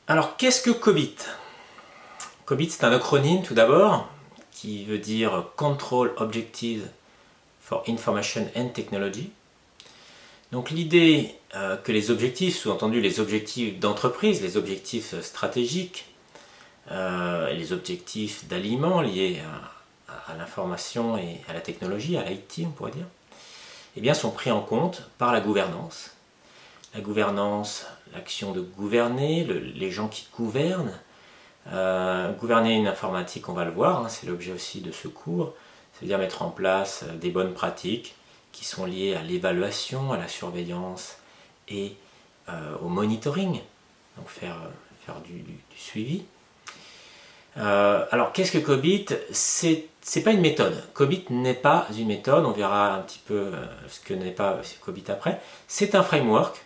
Alors, qu'est-ce que COBIT? COBIT, c'est un acronyme tout d'abord, qui veut dire Control Objectives for Information and Technology. Donc l'idée que les objectifs, sous-entendu les objectifs d'entreprise, les objectifs stratégiques, les objectifs d'aliment liés à l'information et à la technologie, à l'IT on pourrait dire, eh bien, sont pris en compte par la gouvernance. La gouvernance, l'action de gouverner, les gens qui gouvernent. Gouverner une informatique, on va le voir, hein, c'est l'objet aussi de ce cours, c'est-à-dire mettre en place des bonnes pratiques qui sont liées à l'évaluation, à la surveillance et au monitoring, donc faire du suivi. Alors qu'est-ce que COBIT? C'est pas une méthode. COBIT n'est pas une méthode, on verra un petit peu ce que n'est pas COBIT après. C'est un framework.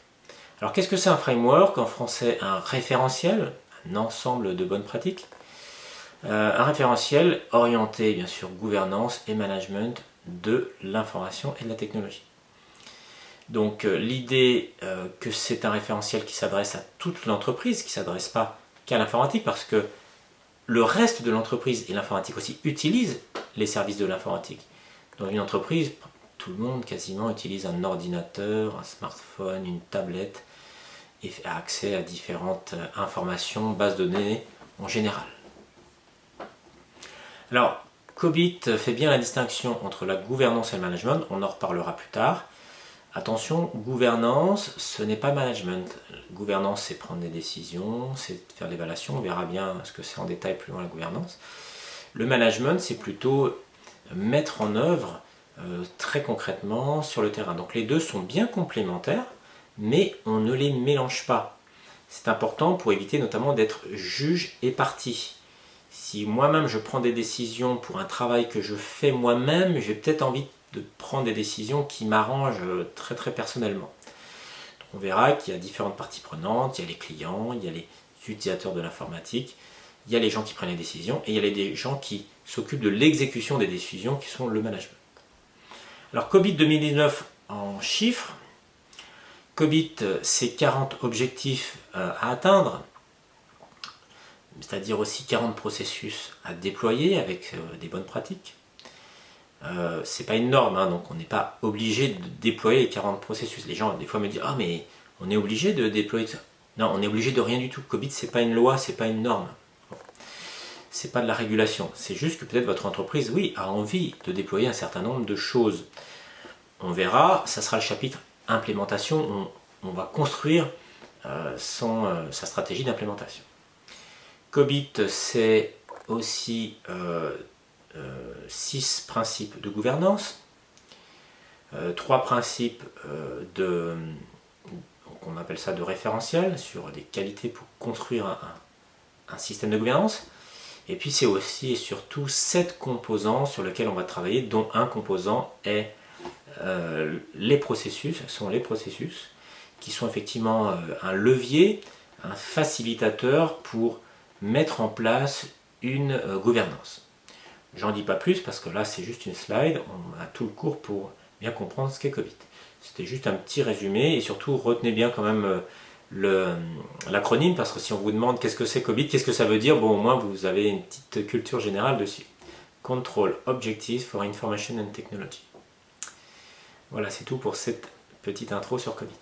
Alors qu'est-ce que c'est un framework? En français, un référentiel, un ensemble de bonnes pratiques. Un référentiel orienté bien sûr gouvernance et management de l'information et de la technologie. Donc l'idée que c'est un référentiel qui s'adresse à toute l'entreprise, qui ne s'adresse pas qu'à l'informatique, parce que le reste de l'entreprise et l'informatique aussi utilisent les services de l'informatique. Dans une entreprise, tout le monde quasiment utilise un ordinateur, un smartphone, une tablette et a accès à différentes informations, bases de données en général. Alors, COBIT fait bien la distinction entre la gouvernance et le management, on en reparlera plus tard. Attention, gouvernance, ce n'est pas management. Gouvernance, c'est prendre des décisions, c'est faire l'évaluation, on verra bien ce que c'est en détail plus loin la gouvernance. Le management, c'est plutôt mettre en œuvre très concrètement sur le terrain. Donc les deux sont bien complémentaires, mais on ne les mélange pas. C'est important pour éviter notamment d'être juge et partie. Si moi-même je prends des décisions pour un travail que je fais moi-même, j'ai peut-être envie de prendre des décisions qui m'arrangent très très personnellement. Donc on verra qu'il y a différentes parties prenantes, il y a les clients, il y a les utilisateurs de l'informatique, il y a les gens qui prennent les décisions et il y a les gens qui s'occupent de l'exécution des décisions qui sont le management. Alors COBIT 2019 en chiffres, COBIT c'est 40 objectifs à atteindre, c'est-à-dire aussi 40 processus à déployer avec des bonnes pratiques. C'est pas une norme, hein, donc on n'est pas obligé de déployer les 40 processus. Les gens des fois me disent ah mais on est obligé de déployer ça. Non, on est obligé de rien du tout. COBIT c'est pas une loi, c'est pas une norme. Bon. C'est pas de la régulation. C'est juste que peut-être votre entreprise, oui, a envie de déployer un certain nombre de choses. On verra, ça sera le chapitre implémentation. On va construire sa stratégie d'implémentation. COBIT c'est aussi 6 principes de gouvernance, 3 principes on appelle ça de référentiel, sur des qualités pour construire un système de gouvernance. Et puis c'est aussi et surtout 7 composants sur lesquels on va travailler, dont un composant est les processus, qui sont effectivement un levier, un facilitateur pour mettre en place une gouvernance. J'en dis pas plus parce que là c'est juste une slide, on a tout le cours pour bien comprendre ce qu'est COBIT. C'était juste un petit résumé et surtout retenez bien quand même l'acronyme parce que si on vous demande qu'est-ce que c'est COBIT, qu'est-ce que ça veut dire, bon au moins vous avez une petite culture générale dessus. Control Objectives for Information and Technology. Voilà, c'est tout pour cette petite intro sur COBIT.